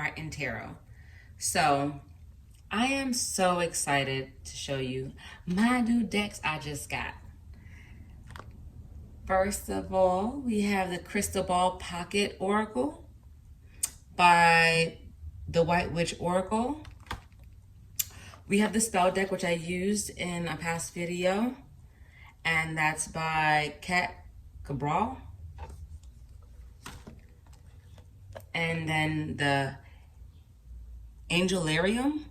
art and tarot. So I am so excited to show you my new decks I just got. First of all, we have the Crystal Ball Pocket Oracle by the White Witch Oracle. We have the spell deck, which I used in a past video, and that's by Kat Cabral. And then the Angelarium,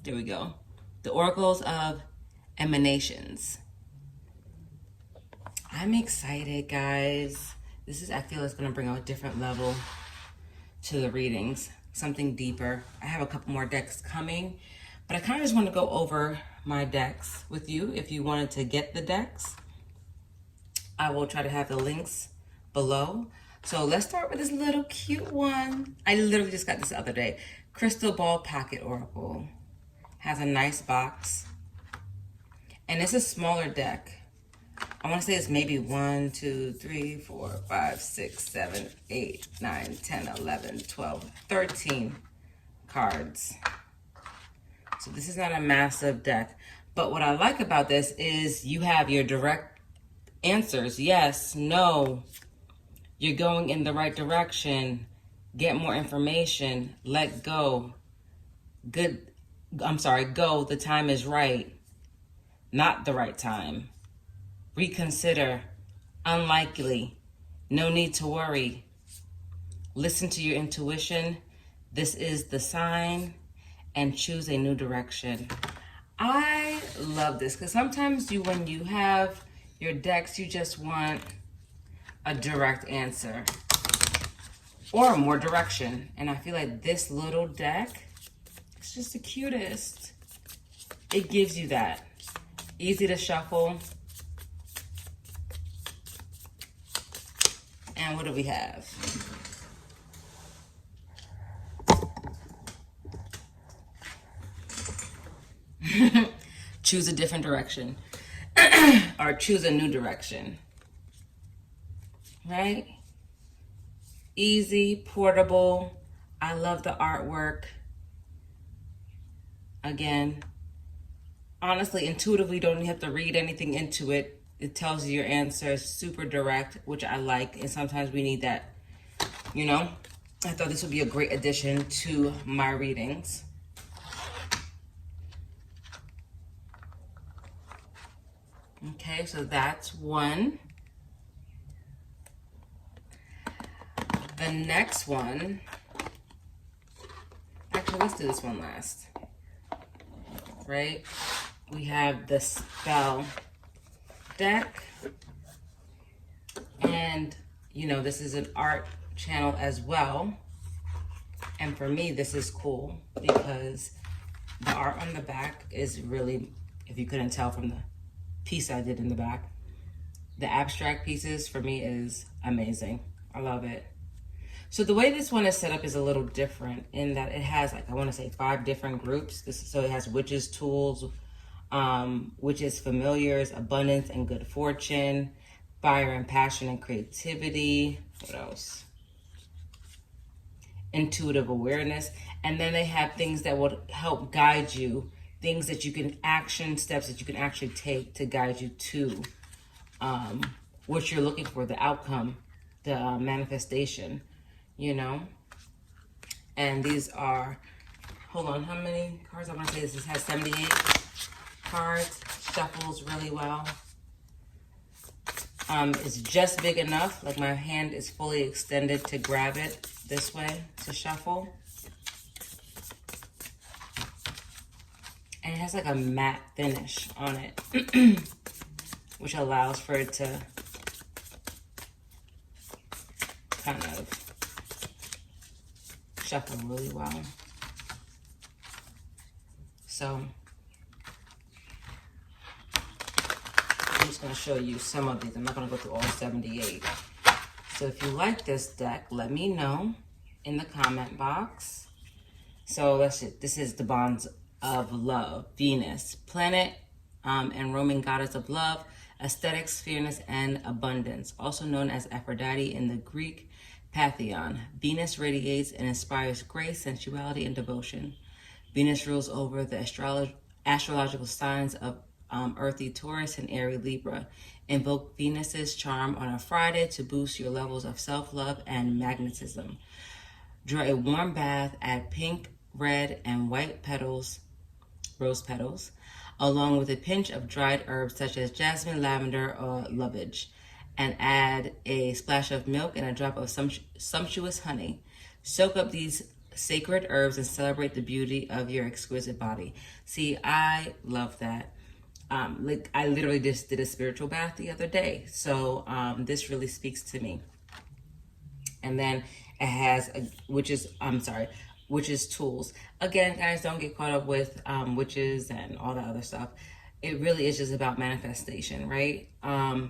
there we go, the Oracles of Emanations. I'm excited, guys. I feel it's gonna bring a different level to the readings, something deeper. I have a couple more decks coming, but I kind of just want to go over my decks with you. If you wanted to get the decks, I will try to have the links below. So let's start with this little cute one. I literally just got this the other day. Crystal Ball Pocket Oracle. Has a nice box. And it's a smaller deck. I want to say it's maybe 1, 2, 3, 4, 5, 6, 7, 8, 9, 10, 11, 12, 13 cards. So this is not a massive deck. But what I like about this is you have your direct answers. Yes, no. You're going in the right direction. Get more information. Let go. Go. The time is right. Not the right time. Reconsider. Unlikely. No need to worry. Listen to your intuition. This is the sign. And choose a new direction. I love this because sometimes when you have your decks, you just want a direct answer or more direction. And I feel like this little deck is just the cutest. It gives you that. Easy to shuffle. And what do we have? Choose a different direction. Or choose a new direction. Right? Easy, portable. I love the artwork. Again, honestly, intuitively, don't even have to read anything into it. It tells you your answer, super direct, which I like. And sometimes we need that, you know? I thought this would be a great addition to my readings. Okay, so that's one. The next one, actually, let's do this one last, right? We have the spell deck, and you know, this is an art channel as well. And for me, this is cool because the art on the back is really, if you couldn't tell from the piece I did in the back, the abstract pieces for me is amazing. I love it. So the way this one is set up is a little different in that it has, like, I want to say 5 different groups. So it has witches, tools, witches, familiars, abundance and good fortune, fire and passion and creativity. What else? Intuitive awareness. And then they have things that will help guide you, things that you can, action steps that you can actually take to guide you to what you're looking for, the outcome, the manifestation. You know, and these are, hold on, how many cards? I want to say this has 78 cards, shuffles really well. It's just big enough, like my hand is fully extended to grab it this way to shuffle. And it has like a matte finish on it, which allows for it to kind of shuffle really well. So I'm just going to show you some of these. I'm not going to go through all 78. So if you like this deck, let me know in the comment box. So this is the Bonds of Love, Venus, planet and roaming goddess of love, aesthetics, fairness, and abundance, also known as Aphrodite in the Greek Pantheon. Venus radiates and inspires grace, sensuality, and devotion. Venus rules over the astrological signs of earthy Taurus and airy Libra. Invoke Venus's charm on a Friday to boost your levels of self-love and magnetism. Draw a warm bath, add pink, red, and white petals, rose petals, along with a pinch of dried herbs such as jasmine, lavender, or lovage, and add a splash of milk and a drop of sumptuous honey. Soak up these sacred herbs and celebrate the beauty of your exquisite body. See, I love that. Like I literally just did a spiritual bath the other day, so this really speaks to me. And then it has witches tools. Again, guys, don't get caught up with witches and all that other stuff. It really is just about manifestation, right?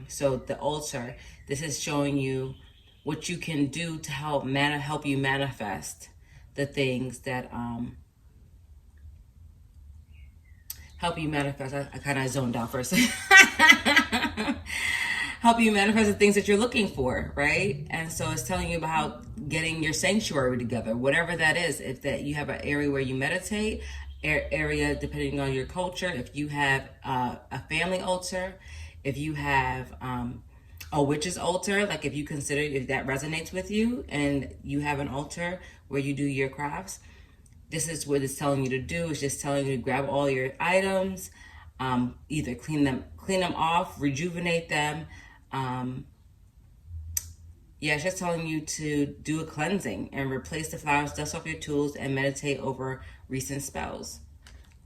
So the altar, this is showing you what you can do to help you manifest the things that help you manifest. I kind of zoned out for a second. Help you manifest the things that you're looking for, right? And so it's telling you about getting your sanctuary together, whatever that is. If that you have an area where you meditate, area depending on your culture. If you have a family altar, if you have a witch's altar, like if you consider if that resonates with you, and you have an altar where you do your crafts. This is what it's telling you to do. It's just telling you to grab all your items, either clean them off, rejuvenate them. It's just telling you to do a cleansing and replace the flowers, dust off your tools, and meditate over recent spells.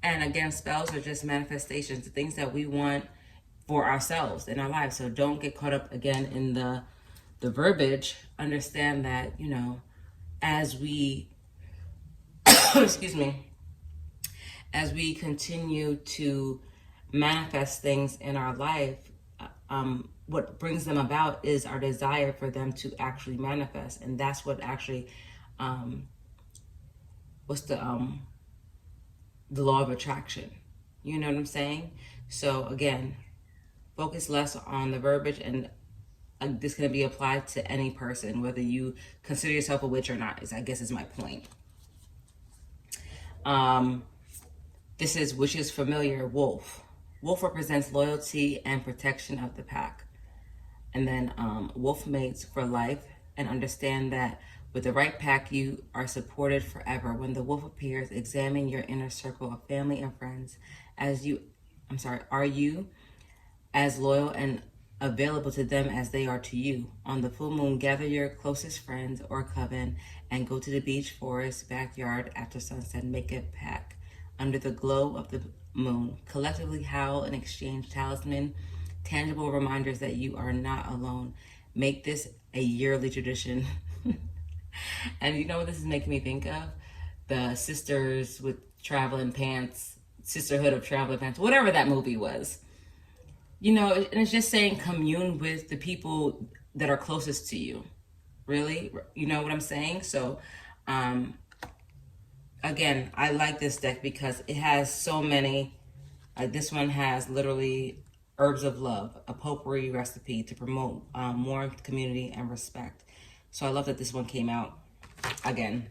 And again, spells are just manifestations, the things that we want for ourselves in our lives. So don't get caught up again in the verbiage. Understand that, as we excuse me, as we continue to manifest things in our life, what brings them about is our desire for them to actually manifest. And that's what actually, the law of attraction. You know what I'm saying? So again, focus less on the verbiage, and this can be applied to any person, whether you consider yourself a witch or not, I guess is my point. This is Witch's Familiar, Wolf. Wolf represents loyalty and protection of the pack. And then wolf mates for life, and understand that with the right pack, you are supported forever. When the wolf appears, examine your inner circle of family and friends. Are you as loyal and available to them as they are to you? On the full moon, gather your closest friends or coven and go to the beach, forest, backyard after sunset. Make a pact under the glow of the moon. Collectively howl and exchange talisman, tangible reminders that you are not alone. Make this a yearly tradition. And you know what this is making me think of? The Sisters with Traveling Pants, Sisterhood of Traveling Pants, whatever that movie was. And it's just saying commune with the people that are closest to you. Really? You know what I'm saying? So, again, I like this deck because it has so many. This one has literally herbs of love, a potpourri recipe to promote more community and respect. So I love that this one came out again,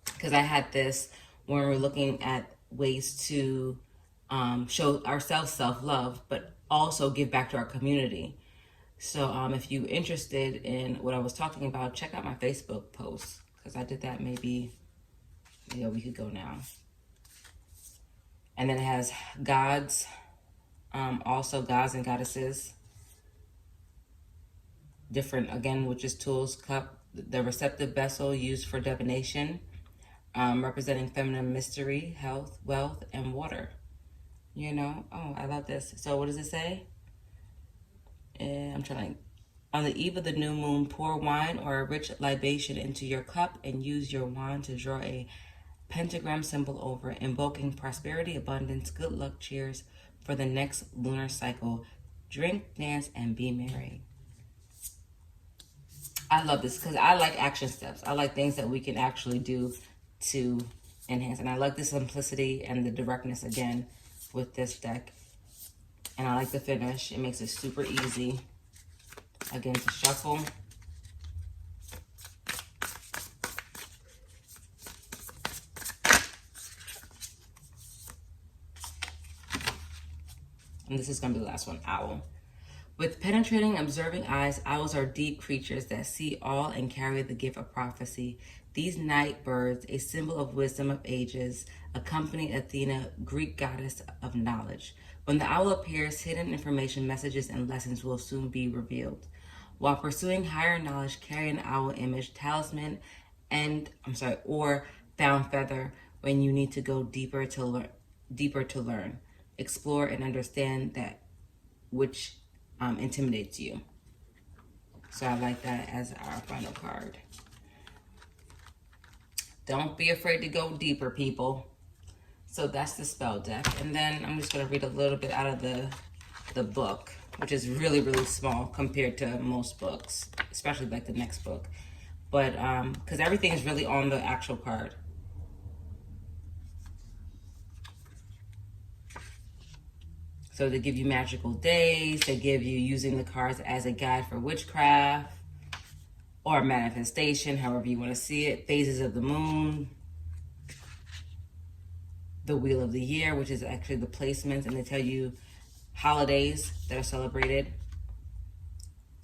because I had this when we were looking at ways to show ourselves self-love, but also give back to our community. So if you're interested in what I was talking about, check out my Facebook post, because I did that maybe a week ago now. And then it has gods, also gods and goddesses, different, again, witches tools, cup, the receptive vessel used for divination, representing feminine mystery, health, wealth, and water. Oh, I love this. So what does it say? On the eve of the new moon, pour wine or a rich libation into your cup and use your wand to draw a pentagram symbol over, invoking prosperity, abundance, good luck, cheers for the next lunar cycle. Drink, dance, and be merry. I love this because I like action steps. I like things that we can actually do to enhance. And I like the simplicity and the directness again with this deck. And I like the finish. It makes it super easy, again, to shuffle. And this is going to be the last one, owl. With penetrating, observing eyes, owls are deep creatures that see all and carry the gift of prophecy. These night birds, a symbol of wisdom of ages, accompany Athena, Greek goddess of knowledge. When the owl appears, hidden information, messages, and lessons will soon be revealed. While pursuing higher knowledge, carry an owl image, talisman, or found feather when you need to go deeper to learn, explore, and understand that which intimidates you. So I like that as our final card. Don't be afraid to go deeper, people. So that's the spell deck. And then I'm just going to read a little bit out of the book, which is really, really small compared to most books, especially like the next book. But because everything is really on the actual card. So they give you magical days. They give you using the cards as a guide for witchcraft or manifestation, however you want to see it. Phases of the moon. The wheel of the year, which is actually the placements. And they tell you holidays that are celebrated.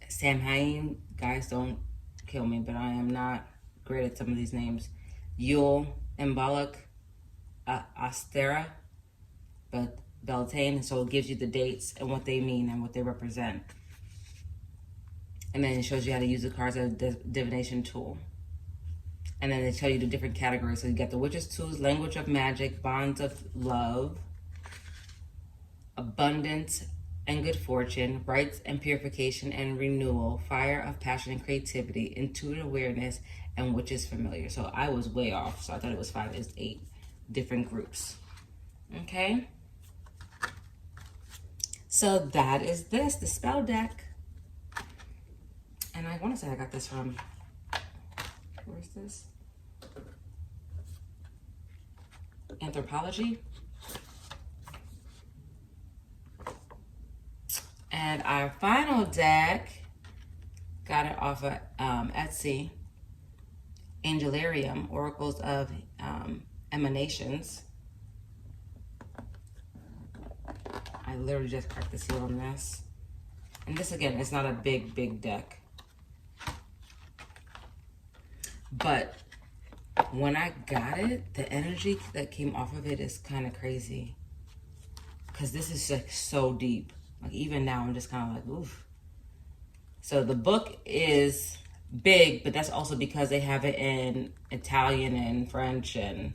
Samhain, guys, don't kill me, but I am not great at some of these names. Yule, Embolic, Astera, but Beltane, so it gives you the dates and what they mean and what they represent. And then it shows you how to use the cards as a divination tool. And then they tell you the different categories. So you got the witch's tools, language of magic, bonds of love, abundance and good fortune, rights and purification and renewal, fire of passion and creativity, intuitive awareness, and witches familiar. So I was way off. So I thought it was 5. It's 8 different groups. Okay. So that is the spell deck. And I want to say I got this from, where's this? Anthropology. And our final deck, got it off of Etsy, Angelarium, Oracles of Emanations. I literally just cracked the seal on this. And this, again, is not a big deck. But when I got it, the energy that came off of it is kind of crazy. Because this is like so deep. Like even now, I'm just kind of like, oof. So the book is big, but that's also because they have it in Italian and French and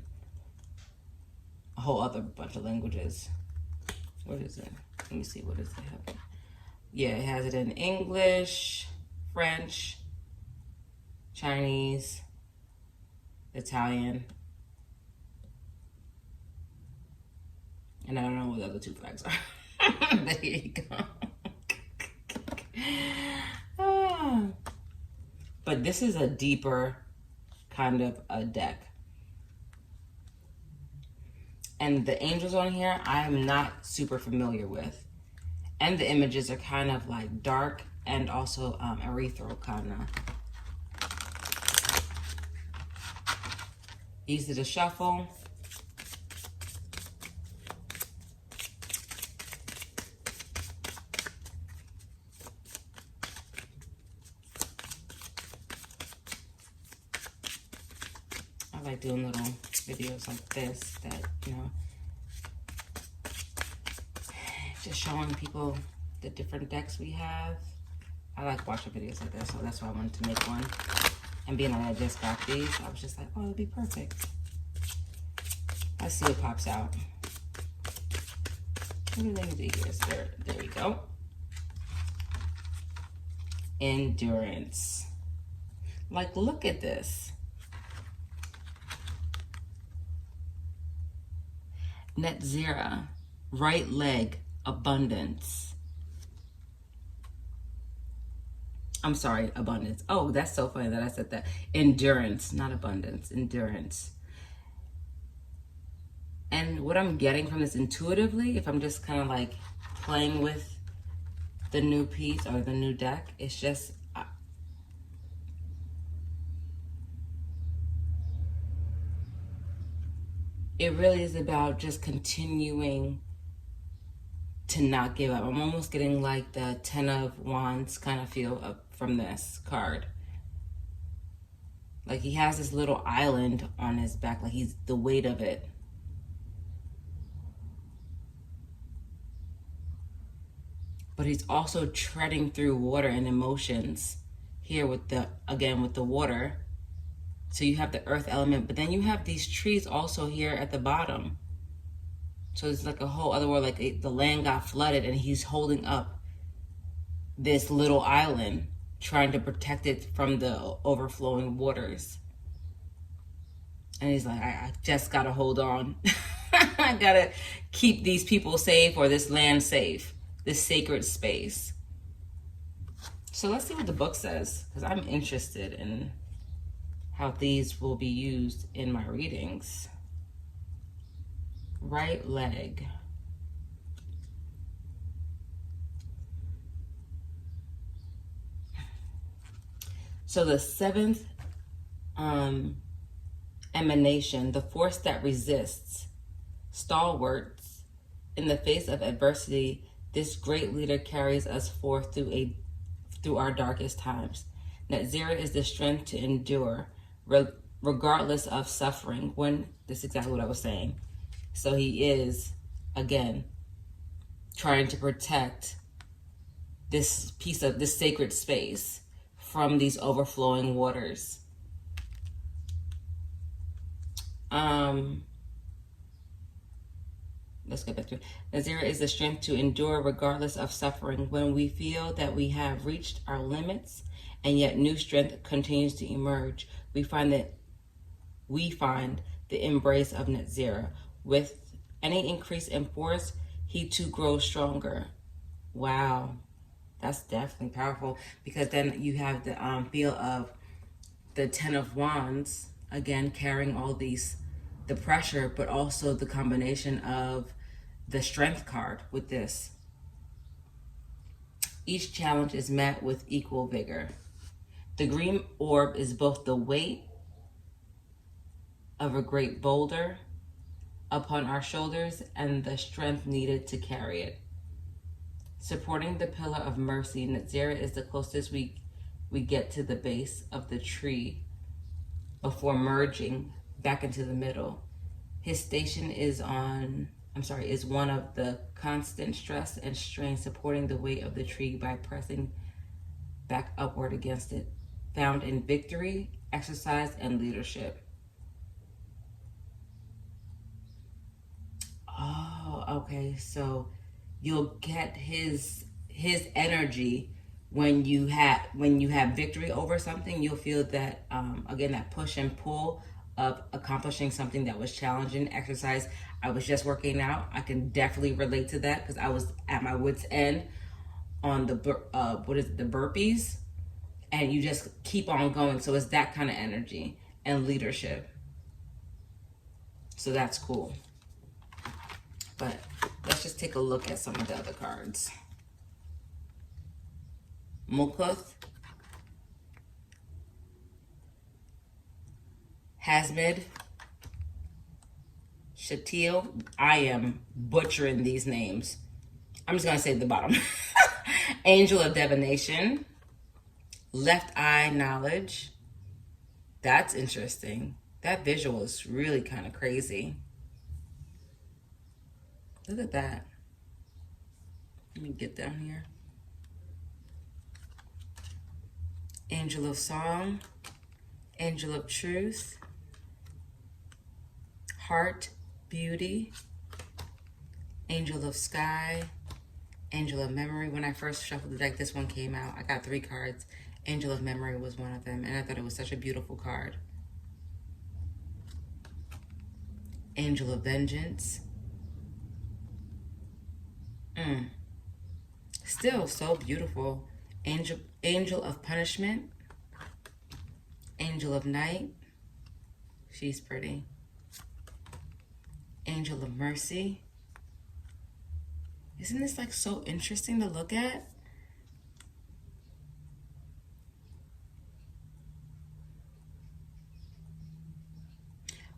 a whole other bunch of languages. What is it? Let me see. What does it have? Yeah, it has it in English, French, Chinese, Italian, and I don't know what the other 2 flags are. There you go. But this is a deeper kind of a deck. And the angels on here, I'm not super familiar with. And the images are kind of like dark and also ethereal kind of. Easy to shuffle. I like doing little videos like this that, you know, just showing people the different decks we have. I like watching videos like this, so that's why I wanted to make one. And being that I just got these, I was just like, oh, it'd be perfect. Let's see what pops out. What do they do here? There we go. Endurance. Like, look at this. Net zero. Right leg. Abundance. I'm sorry, abundance. Oh, that's so funny that I said that. Endurance, not abundance, endurance. And what I'm getting from this intuitively, if I'm just kind of like playing with the new piece or the new deck, it's just, it really is about just continuing to not give up. I'm almost getting like the 10 of Wands kind of feel from this card. Like he has this little island on his back, like he's the weight of it. But he's also treading through water and emotions here with the, again, with the water. So you have the earth element, but then you have these trees also here at the bottom. So it's like a whole other world, like the land got flooded and he's holding up this little island, trying to protect it from the overflowing waters. And he's like, I just gotta hold on. I gotta keep these people safe, or this land safe, this sacred space. So let's see what the book says, because I'm interested in how these will be used in my readings. Right leg. So the seventh emanation, the force that resists, stalwarts in the face of adversity, this great leader carries us forth through our darkest times. Net zero is the strength to endure, regardless of suffering. This is exactly what I was saying. So he is, again, trying to protect this piece of this sacred space from these overflowing waters. Let's get back to it. Nazira is the strength to endure regardless of suffering. When we feel that we have reached our limits and yet new strength continues to emerge, we find the embrace of Net Zero. With any increase in force, he too grows stronger. Wow, that's definitely powerful, because then you have the feel of the 10 of Wands, again, carrying all these, the pressure, but also the combination of the strength card with this. Each challenge is met with equal vigor. The green orb is both the weight of a great boulder upon our shoulders and the strength needed to carry it. Supporting the pillar of mercy, Netzira is the closest we get to the base of the tree before merging back into the middle. His station is one of the constant stress and strain, supporting the weight of the tree by pressing back upward against it, found in victory, exercise, and leadership. Oh, okay. So you'll get his energy when you have victory over something. You'll feel that again, that push and pull of accomplishing something that was challenging. Exercise. I was just working out. I can definitely relate to that, because I was at my wit's end on the the burpees, and you just keep on going. So it's that kind of energy and leadership. So that's cool. But let's just take a look at some of the other cards. Mulkuth, Hasmid, Shatil. I am butchering these names. I'm just going to say the bottom. Angel of Divination, Left Eye Knowledge. That's interesting. That visual is really kind of crazy. Look at that. Let me get down here. Angel of Song, Angel of Truth, Heart, Beauty, Angel of Sky, Angel of Memory. When I first shuffled the deck, this one came out. I got 3 cards. Angel of Memory was one of them, and I thought it was such a beautiful card. Angel of Vengeance. Still so beautiful. Angel of Punishment. Angel of Night. She's pretty. Angel of Mercy. Isn't this like so interesting to look at?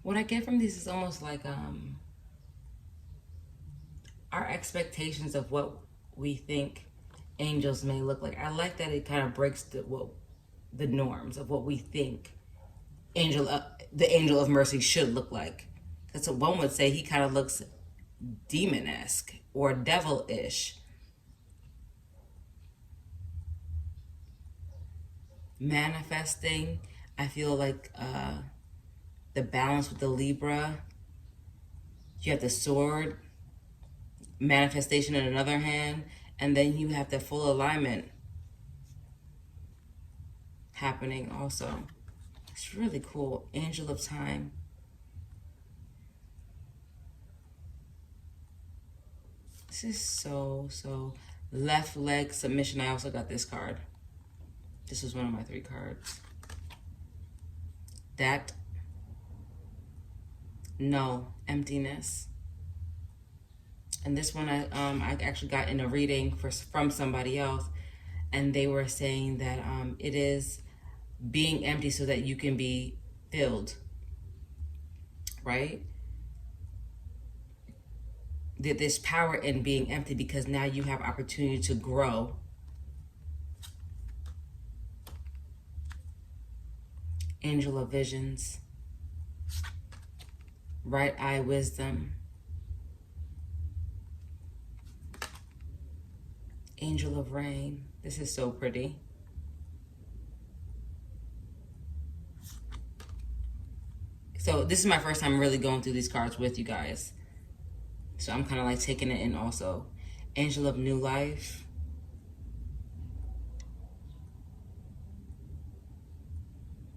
What I get from these is almost like our expectations of what we think angels may look like. I like that it kind of breaks the norms of what we think the angel of mercy should look like. That's what one would say. He kind of looks demon-esque or devil-ish. Manifesting, I feel like the balance with the Libra. You have the sword, manifestation in another hand, and then you have the full alignment happening also. It's really cool. Angel of time. This is so left leg submission. I also got this card. This is one of my 3 cards. That, no, emptiness. And this one I actually got in a reading from somebody else, and they were saying that it is being empty so that you can be filled, right? There's power in being empty because now you have opportunity to grow. Angel of visions. Right eye wisdom. Angel of rain. This is so pretty. So this is my first time really going through these cards with you guys. So I'm kind of like taking it in also. Angel of new life.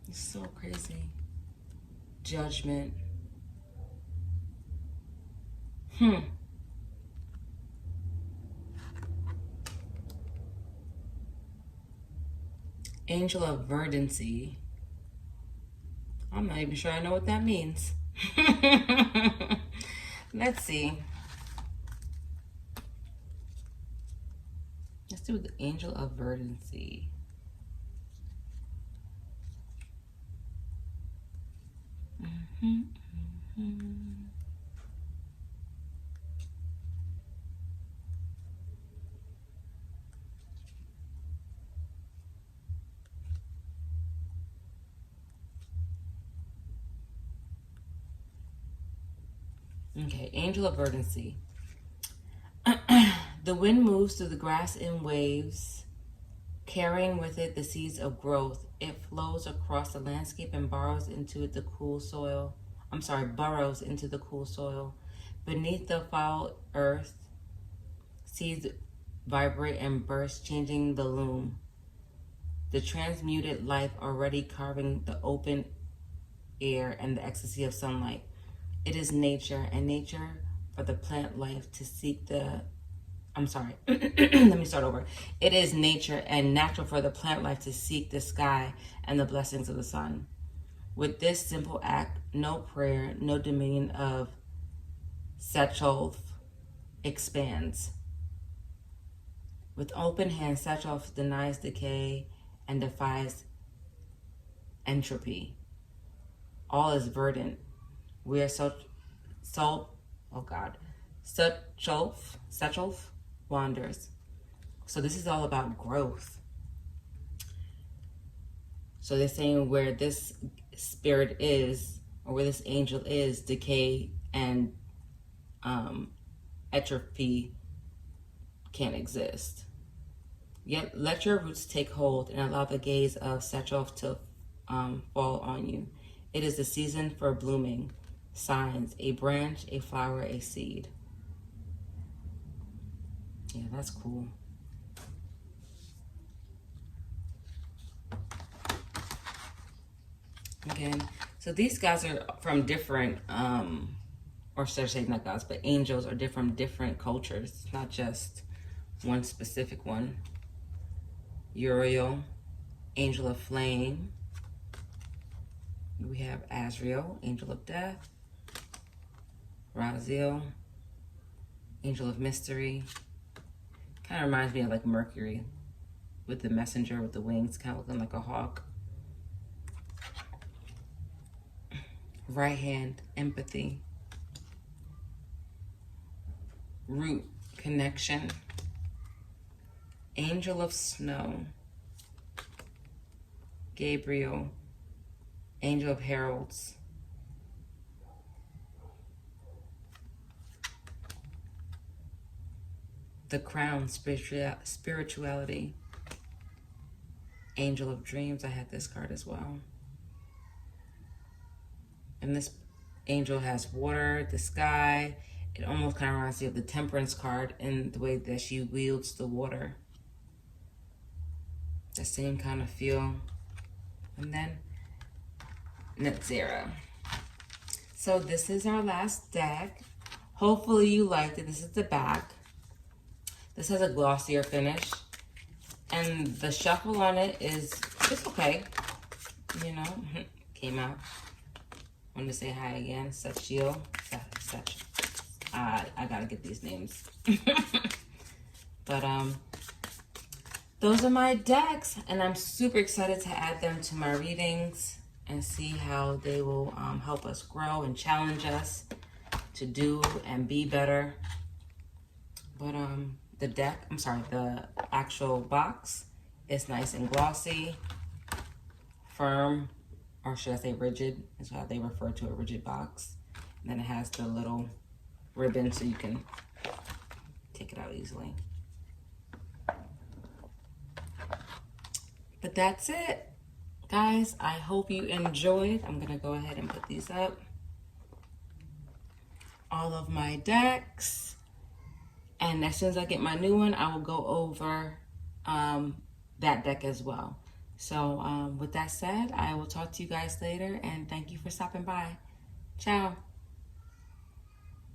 It's so crazy. Judgment. Angel of verdancy. I'm not even sure I know what that means. Let's see. Let's do the angel of verdancy. Okay, angel of verdancy. The wind moves through the grass in waves, carrying with it the seeds of growth. It flows across the landscape and burrows into the cool soil. Beneath the foul earth, seeds vibrate and burst, changing the loom. The transmuted life already carving the open air and the ecstasy of sunlight. It is nature, and nature for the plant life to seek the... let me start over. It is nature and natural for the plant life to seek the sky and the blessings of the sun. With this simple act, no prayer, no dominion of Satcholf expands. With open hands, Satcholf denies decay and defies entropy. All is verdant. We are Satcholf wanders. So this is all about growth. So they're saying where this spirit is, or where this angel is, decay and atrophy can't exist. Yet let your roots take hold and allow the gaze of Satcholf to fall on you. It is the season for blooming. Signs: a branch, a flower, a seed. Yeah, that's cool. Again, so these guys are from different, or should I say not gods, but angels are from different cultures, not just one specific one. Uriel, angel of flame. We have Azrael, angel of death. Raziel, angel of mystery. Kind of reminds me of like Mercury with the messenger with the wings, kind of looking like a hawk. Right hand, empathy. root connection. Angel of Snow. Gabriel. Angel of Heralds. The Crown, spirituality. Angel of Dreams, I had this card as well. And this angel has water, the sky. It almost kind of reminds me of the Temperance card in the way that she wields the water. The same kind of feel. And then Net Zero. So this is our last deck. Hopefully you liked it. This is the back. This has a glossier finish. And the shuffle on it is, it's okay. You know, came out. Want to say hi again. Sachiel. I gotta get these names. But those are my decks, and I'm super excited to add them to my readings and see how they will help us grow and challenge us to do and be better. But the actual box is nice and glossy, firm, or should I say rigid, is how they refer to a rigid box. And then it has the little ribbon so you can take it out easily. But that's it, guys. I hope you enjoyed. I'm gonna go ahead and put these up. All of my decks. And as soon as I get my new one, I will go over that deck as well. So with that said, I will talk to you guys later, and thank you for stopping by. Ciao.